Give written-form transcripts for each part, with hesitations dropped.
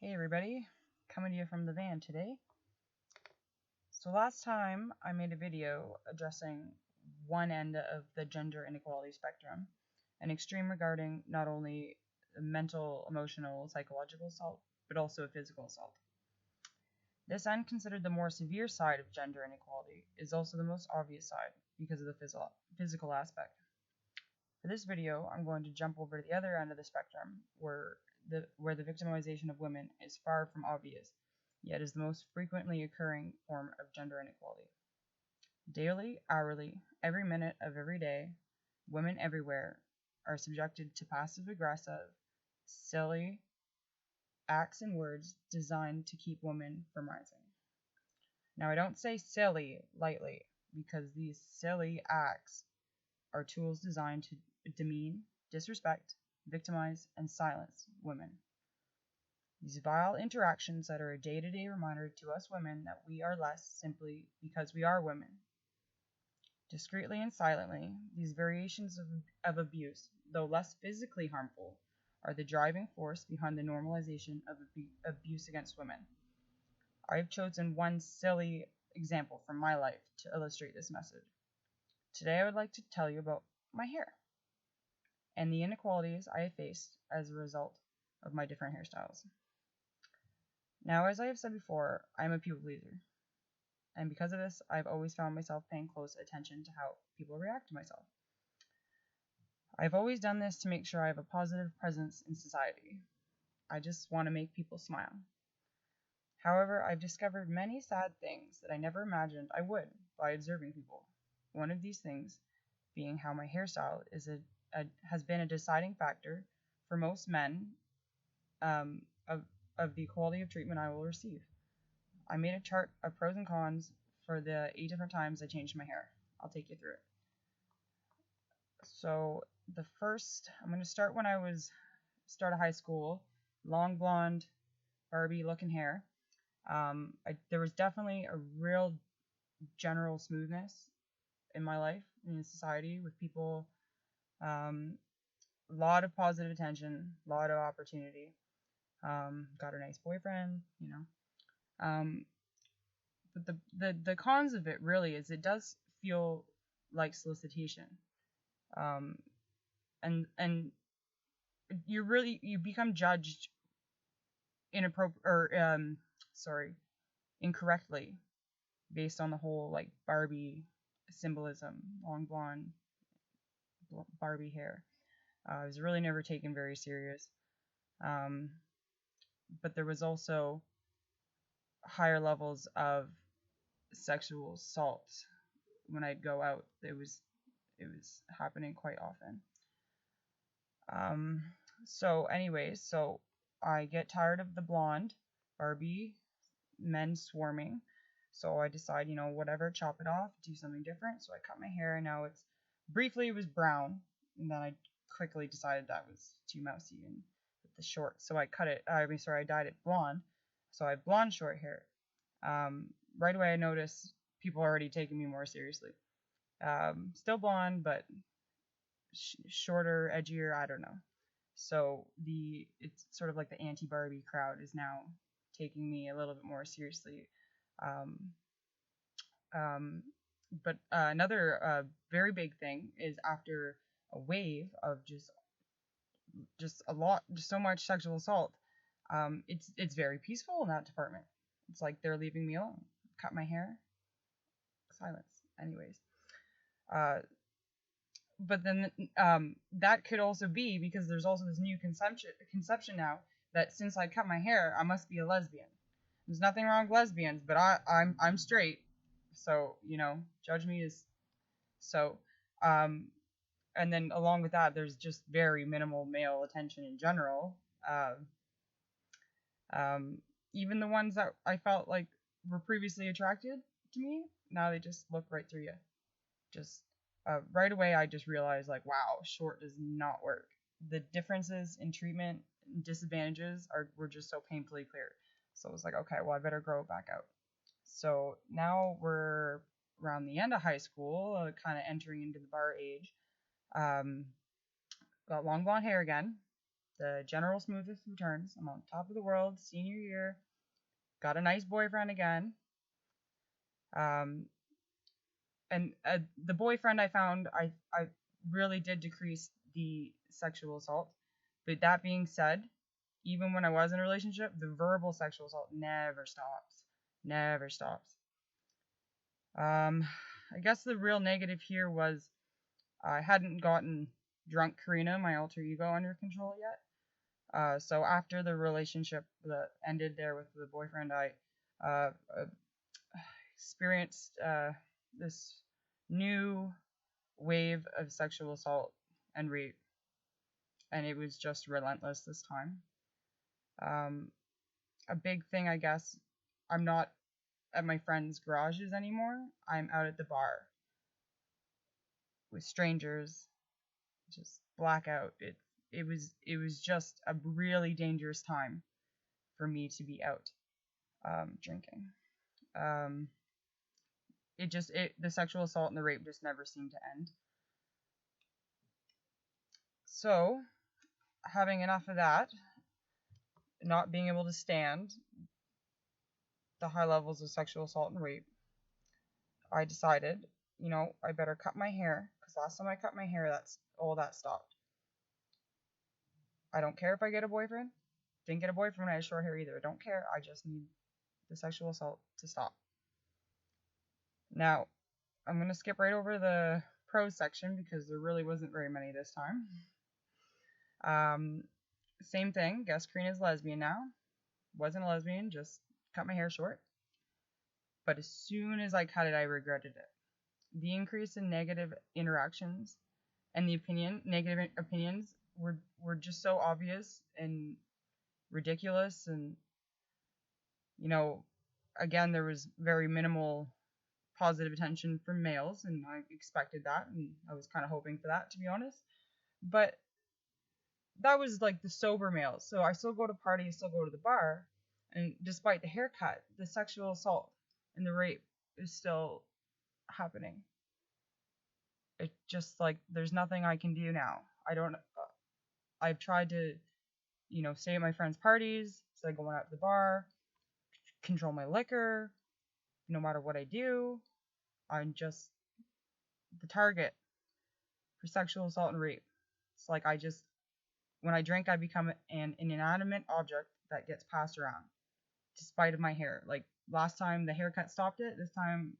Hey everybody, coming to you from the van today. So last time I made a video addressing one end of the gender inequality spectrum, an extreme regarding not only mental, emotional, psychological assault, but also physical assault. This end, considered the more severe side of gender inequality, is also the most obvious side because of the physical aspect. For this video, I'm going to jump over to the other end of the spectrum, where the victimization of women is far from obvious, yet is the most frequently occurring form of gender inequality. Daily, hourly, every minute of every day, women everywhere are subjected to passive-aggressive, silly acts and words designed to keep women from rising. Now, I don't say silly lightly, because these silly acts are tools designed to demean, disrespect, victimize, and silence women. These vile interactions that are a day-to-day reminder to us women that we are less simply because we are women. Discreetly and silently, these variations of abuse, though less physically harmful, are the driving force behind the normalization of abuse against women. I've chosen one silly example from my life to illustrate this message. Today I would like to tell you about my hair and the inequalities I have faced as a result of my different hairstyles. Now, as I have said before, I am a people pleaser, and because of this, I've always found myself paying close attention to how people react to myself. I've always done this to make sure I have a positive presence in society. I just want to make people smile. However, I've discovered many sad things that I never imagined I would by observing people. One of these things being how my hairstyle has been a deciding factor for most men of the quality of treatment I will receive. I made a chart of pros and cons for the 8 different times I changed my hair. I'll take you through it. So I'm going to start when I was start of high school, long blonde, Barbie looking hair. There was definitely a real general smoothness in my life, in society, with people. A lot of positive attention, a lot of opportunity. Got a nice boyfriend, you know. But the cons of it really is it does feel like solicitation. And you become judged incorrectly based on the whole like Barbie symbolism, long blonde Barbie hair. I was really never taken very serious. But there was also higher levels of sexual assault when I'd go out. It was happening quite often. So I get tired of the blonde Barbie men swarming. So I decide, whatever, chop it off, do something different. So I cut my hair, and now it was brown, and then I quickly decided that was too mousy and with the short. So I dyed it blonde. So I have blonde short hair. Right away I noticed people are already taking me more seriously. Still blonde, but shorter, edgier, I don't know. So it's sort of like the anti-Barbie crowd is now taking me a little bit more seriously. But another very big thing is after a wave of just so much sexual assault, it's very peaceful in that department. It's like they're leaving me alone. Cut my hair, silence. Anyways, but then that could also be because there's also this new conception now that since I cut my hair, I must be a lesbian. There's nothing wrong with lesbians, but I'm straight, so judge me as so. And then along with that, there's just very minimal male attention in general. Even the ones that I felt like were previously attracted to me, now they just look right through you. Just right away, I just realized, like, wow, short does not work. The differences in treatment and disadvantages were just so painfully clear. So I was like, okay, well, I better grow it back out. So now we're around the end of high school, kind of entering into the bar age. Got long blonde hair again. The general smoothest returns. I'm on top of the world, senior year. Got a nice boyfriend again. And the boyfriend I found, I really did decrease the sexual assault. But that being said, even when I was in a relationship, the verbal sexual assault never stops. Never stops. I guess the real negative here was I hadn't gotten drunk Karina, my alter ego, under control yet. So after the relationship that ended there with the boyfriend, I experienced this new wave of sexual assault and rape, and it was just relentless this time. A big thing, I guess, I'm not at my friends' garages anymore. I'm out at the bar with strangers, just blackout. It was just a really dangerous time for me to be out drinking. The sexual assault and the rape just never seemed to end. So, having enough of that, not being able to stand the high levels of sexual assault and rape, I decided, I better cut my hair, because last time I cut my hair, all that stopped. I don't care if I get a boyfriend. Didn't get a boyfriend when I had short hair either. I don't care. I just need the sexual assault to stop. Now, I'm going to skip right over the pros section because there really wasn't very many this time. Same thing. Guess Karina's lesbian now. Wasn't a lesbian, just cut my hair short. But as soon as I cut it, I regretted it. The increase in negative interactions and the negative opinions were just so obvious and ridiculous, and again, there was very minimal positive attention from males, and I expected that, and I was kind of hoping for that, to be honest. But that was like the sober males. So I still go to parties, still go to the bar, and despite the haircut, the sexual assault and the rape is still happening. It just like there's nothing I can do now. I've tried to, stay at my friends' parties, instead of going out to the bar, control my liquor. No matter what I do, I'm just the target for sexual assault and rape. It's like when I drink, I become an inanimate object that gets passed around, despite of my hair. Like last time, the haircut stopped it. This time,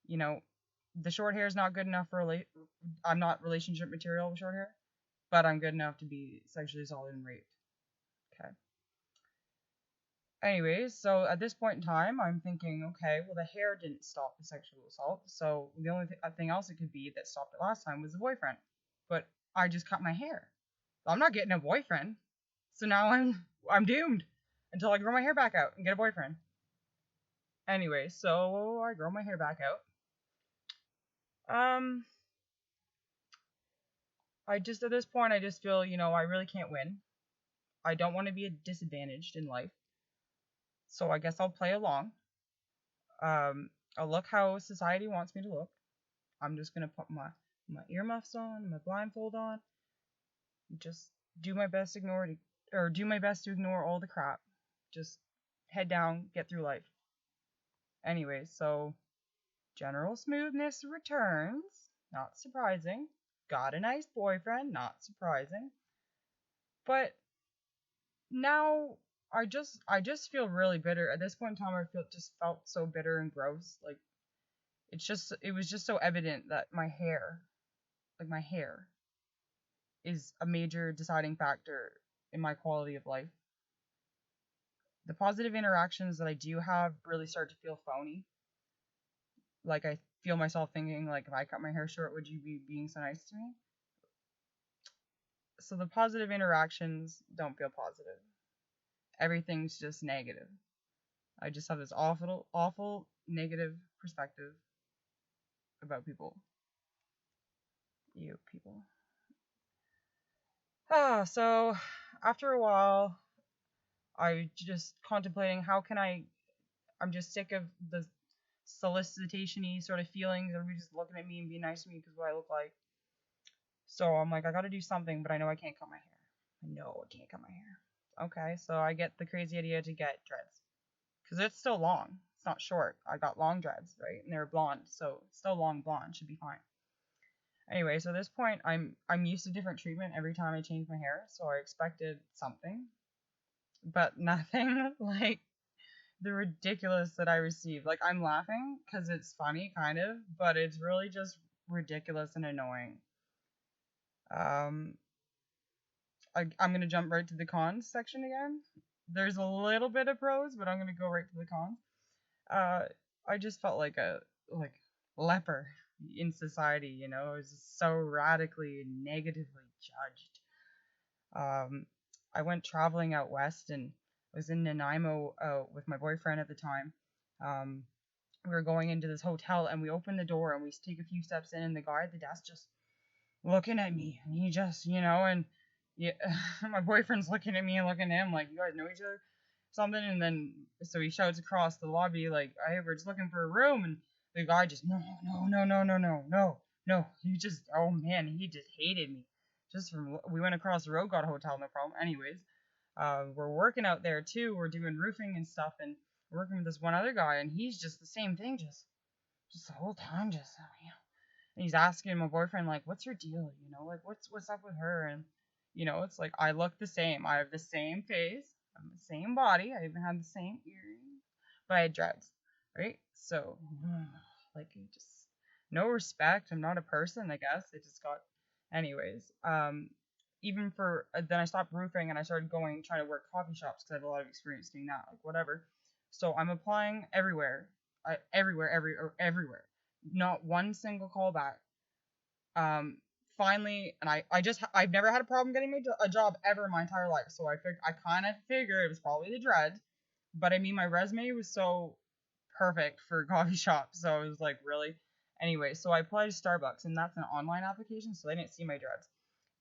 the short hair is not good enough for I'm not relationship material with short hair, but I'm good enough to be sexually assaulted and raped. Okay. Anyways, so at this point in time, I'm thinking, okay, well, the hair didn't stop the sexual assault, so the only thing else it could be that stopped it last time was the boyfriend. But I just cut my hair. I'm not getting a boyfriend, so now I'm doomed until I grow my hair back out and get a boyfriend. Anyway, so I grow my hair back out. At this point, I just feel, I really can't win. I don't want to be disadvantaged in life. So I guess I'll play along. I'll look how society wants me to look. I'm just gonna put my earmuffs on, my blindfold on, just do my best to ignore all the crap. Just head down, get through life. Anyways, so general smoothness returns. Not surprising. Got a nice boyfriend. Not surprising. But now I just feel really bitter. At this point in time, I felt so bitter and gross. Like it was just so evident that my hair is a major deciding factor in my quality of life. The positive interactions that I do have really start to feel phony. Like I feel myself thinking, like, if I cut my hair short, would you be being so nice to me? So the positive interactions don't feel positive. Everything's just negative. I just have this awful negative perspective about people. You people. So after a while, I just contemplating I'm just sick of the solicitation-y sort of feelings. Everybody's just looking at me and being nice to me because of what I look like. So I'm like, I gotta do something, but I know I can't cut my hair. No, I can't cut my hair. Okay, so I get the crazy idea to get dreads. Because it's still long. It's not short. I got long dreads, right? And they're blonde, so still long blonde should be fine. Anyway, so at this point, I'm used to different treatment every time I change my hair, so I expected something, but nothing like the ridiculous that I received. Like, I'm laughing because it's funny, kind of, but it's really just ridiculous and annoying. Um, I'm gonna jump right to the cons section again. There's a little bit of pros, but I'm gonna go right to the cons. Uh, I just felt like a like leper in society. You know, I was just so radically negatively judged. I went traveling out west and was in Nanaimo with my boyfriend at the time. Um, we were going into this hotel and we opened the door and we take a few steps in and the guy at the desk just looking at me and he just, and yeah, my boyfriend's looking at me and looking at him like, you guys know each other, something. And then so he shouts across the lobby like, hey, we're just looking for a room. And the guy just, no, no, no, no, no, no, no, no. He just, oh man, he just hated me. Just from, we went across the road, got a hotel, no problem. Anyways, we're working out there too. We're doing roofing and stuff, and we're working with this one other guy, and he's just the same thing, just the whole time, just and he's asking my boyfriend like, "What's your deal? Like what's up with her?" And it's like I look the same. I have the same face, I have the same body, I even have the same earrings, but I had dreads, right? So like just no respect. I'm not a person, I guess. It just got, anyways. Even for then I stopped roofing and I started trying to work coffee shops because I have a lot of experience doing that, like whatever. So I'm applying everywhere, everywhere. Not one single callback. Finally, and I've never had a problem getting a job ever in my entire life. So I kind of figured it was probably the dreads, but I mean my resume was so perfect for coffee shops, so I was like, really. Anyway, so I applied to Starbucks, and that's an online application, so they didn't see my dreads.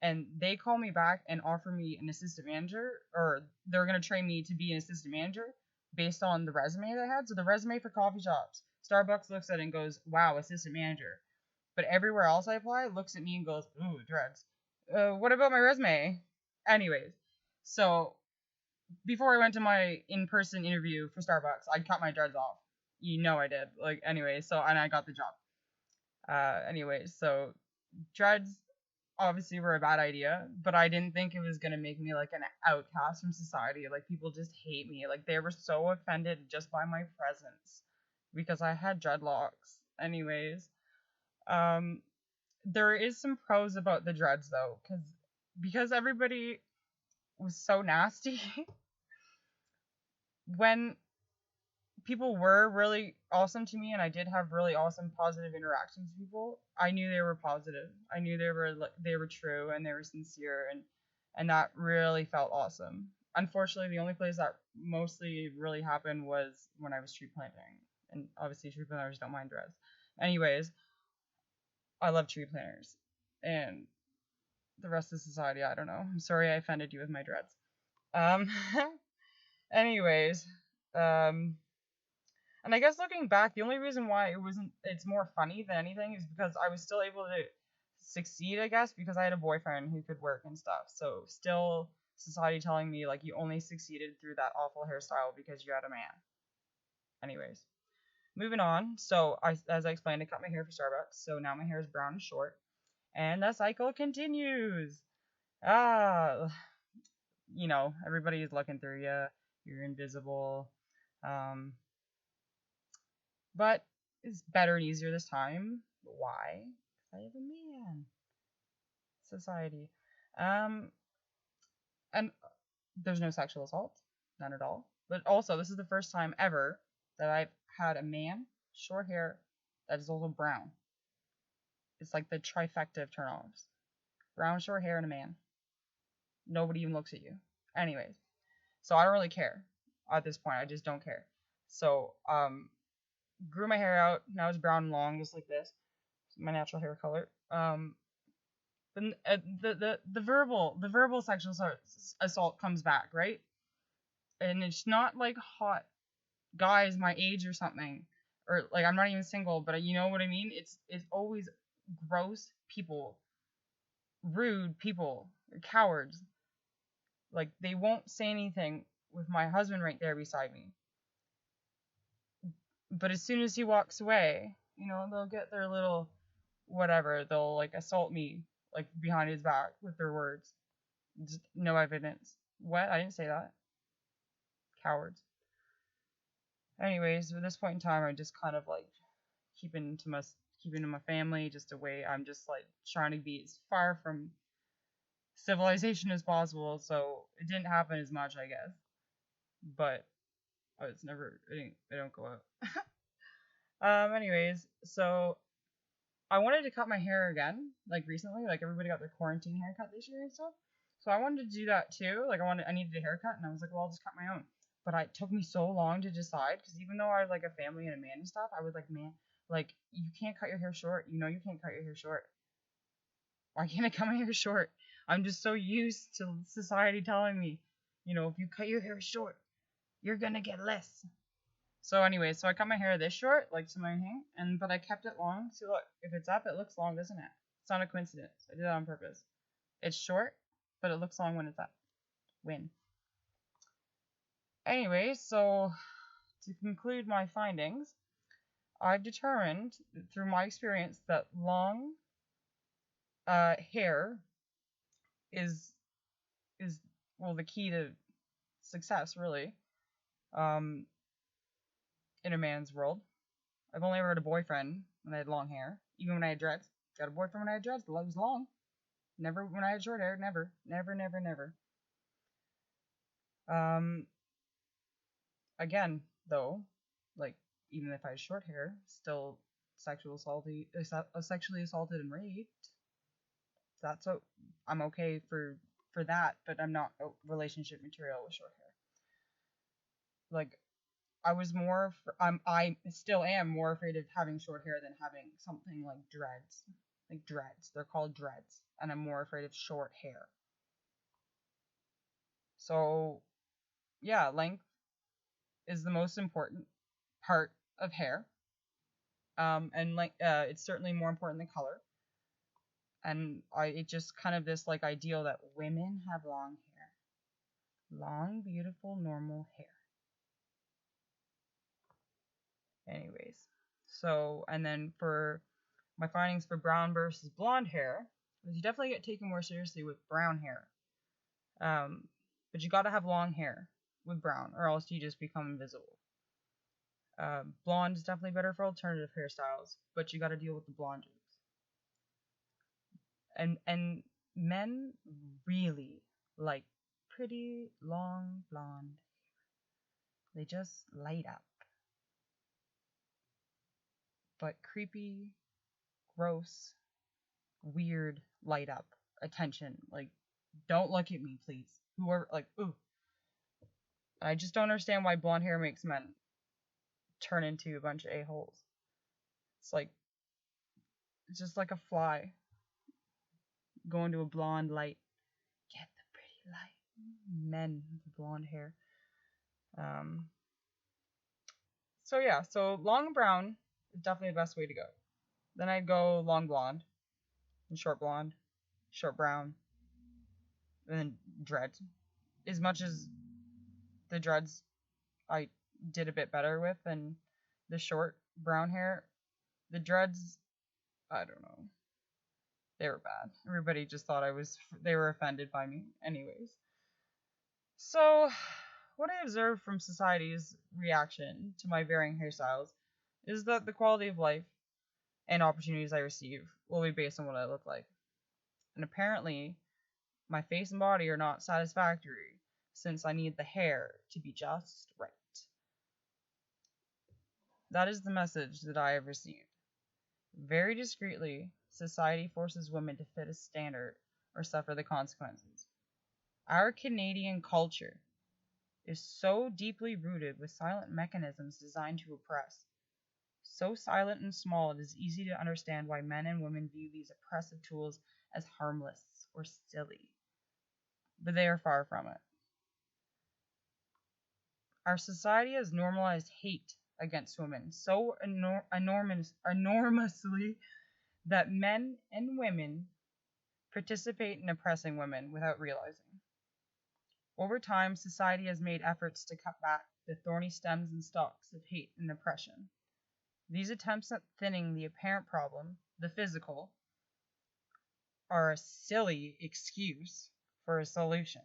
And they call me back and offer me an assistant manager, or they're gonna train me to be an assistant manager based on the resume they had. So the resume for coffee shops, Starbucks looks at it and goes, "Wow, assistant manager." But everywhere else I apply looks at me and goes, "Ooh, dreads. What about my resume?" Anyways, so before I went to my in-person interview for Starbucks, I cut my dreads off. I did. Like, anyway, so, and I got the job. Anyways, so dreads obviously were a bad idea, but I didn't think it was gonna make me like an outcast from society. Like, people just hate me. Like, they were so offended just by my presence because I had dreadlocks. Anyways, um, there is some pros about the dreads though, because everybody was so nasty. When people were really awesome to me and I did have really awesome positive interactions with people, I knew they were positive. I knew they were true and they were sincere, and that really felt awesome. Unfortunately, the only place that mostly really happened was when I was tree planting, and obviously tree planters don't mind dreads. Anyways, I love tree planters, and the rest of society, I don't know. I'm sorry I offended you with my dreads. Um, anyways, um, and I guess looking back, the only reason why it's more funny than anything is because I was still able to succeed, I guess, because I had a boyfriend who could work and stuff. So still society telling me like you only succeeded through that awful hairstyle because you had a man. Anyways, moving on. So as I explained, I cut my hair for Starbucks. So now my hair is brown and short, and the cycle continues. Ah, everybody's looking through you. You're invisible. Um, But it's better and easier this time. Why? Because I have a man. Society. Um, and there's no sexual assault. None at all. But also, this is the first time ever that I've had a man, short hair, that is also brown. It's like the trifecta of turnoffs. Brown, short hair, and a man. Nobody even looks at you. Anyways. So I don't really care. At this point, I just don't care. So, grew my hair out. Now it's brown and long, just like this. My natural hair color. The verbal sexual assault comes back, right? And it's not like hot guys my age or something, or like I'm not even single, but you know what I mean. It's always gross people, rude people, cowards. Like, they won't say anything with my husband right there beside me. But as soon as he walks away, they'll get their little whatever. They'll, like, assault me, like, behind his back with their words. Just no evidence. What? I didn't say that. Cowards. Anyways, at this point in time, I'm just kind of, like, keeping to my family, just away. I'm just, like, trying to be as far from civilization as possible, so it didn't happen as much, I guess. But it don't go out. Anyways, so I wanted to cut my hair again, like recently, like everybody got their quarantine haircut this year and stuff. So I wanted to do that too. Like I needed a haircut, and I was like, well, I'll just cut my own. But it took me so long to decide, because even though I have like a family and a man and stuff, I was like, man, like, you can't cut your hair short. You can't cut your hair short. Why can't I cut my hair short? I'm just so used to society telling me, if you cut your hair short, you're gonna get less. So anyway, so I cut my hair this short, like to my hang, but I kept it long. See, look, if it's up, it looks long, doesn't it? It's not a coincidence. I did that on purpose. It's short, but it looks long when it's up. Win. Anyway, so to conclude my findings, I've determined through my experience that long hair is well, the key to success, really, in a man's world. I've only ever had a boyfriend when I had long hair. Even when I had dreads. Got a boyfriend when I had dreads, but it was long. Never when I had short hair. Never. Never, never, never. Again, though, like, even if I had short hair, still sexually assaulted and raped. That's what I'm okay for that, but I'm not relationship material with short hair. Like, I still am more afraid of having short hair than having something like dreads. Like dreads. They're called dreads. And I'm more afraid of short hair. So, yeah, length is the most important part of hair. And it's certainly more important than color. And it's just kind of this like ideal that women have long hair. Long, beautiful, normal hair. Anyways, so, and then for my findings for brown versus blonde hair, you definitely get taken more seriously with brown hair. But you gotta have long hair with brown, or else you just become invisible. Blonde is definitely better for alternative hairstyles, but you gotta deal with the blonde jokes. And men really like pretty long blonde hair. They just light up. But creepy, gross, weird light up attention. Like, don't look at me, please. Whoever, like, ooh. I just don't understand why blonde hair makes men turn into a bunch of a-holes. It's just like a fly going to a blonde light. Get the pretty light. Men with blonde hair. So yeah, so long brown is definitely the best way to go. Then I'd go long blonde, and short blonde, short brown, and then dreads. As much as the dreads I did a bit better with than the short brown hair, the dreads, I don't know. They were bad. Everybody just thought they were offended by me. Anyways. So, what I observed from society's reaction to my varying hairstyles is that the quality of life and opportunities I receive will be based on what I look like. And apparently, my face and body are not satisfactory, since I need the hair to be just right. That is the message that I have received. Very discreetly, society forces women to fit a standard or suffer the consequences. Our Canadian culture is so deeply rooted with silent mechanisms designed to oppress. So silent and small, it is easy to understand why men and women view these oppressive tools as harmless or silly. But they are far from it. Our society has normalized hate against women so enormously that men and women participate in oppressing women without realizing. Over time, society has made efforts to cut back the thorny stems and stalks of hate and oppression. These attempts at thinning the apparent problem, the physical, are a silly excuse for a solution.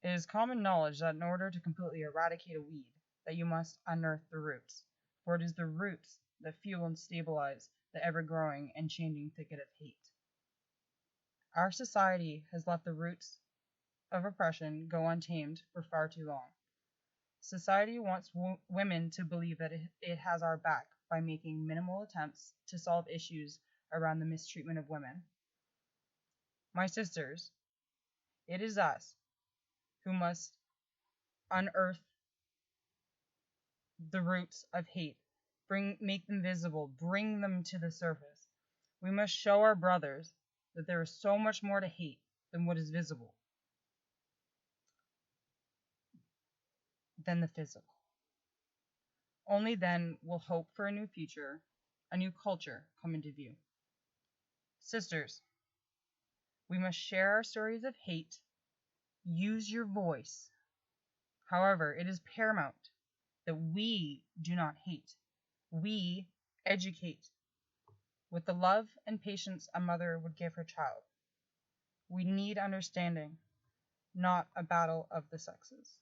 It is common knowledge that in order to completely eradicate a weed, that you must unearth the roots, for it is the roots that fuel and stabilize the ever-growing and changing thicket of hate. Our society has let the roots of oppression go untamed for far too long. Society wants women to believe that it has our back by making minimal attempts to solve issues around the mistreatment of women. My sisters, it is us who must unearth the roots of hate, make them visible, bring them to the surface. We must show our brothers that there is so much more to hate than what is visible, than the physical. Only then will hope for a new future, a new culture come into view. Sisters, we must share our stories of hate. Use your voice. However, it is paramount that we do not hate. We educate with the love and patience a mother would give her child. We need understanding, not a battle of the sexes.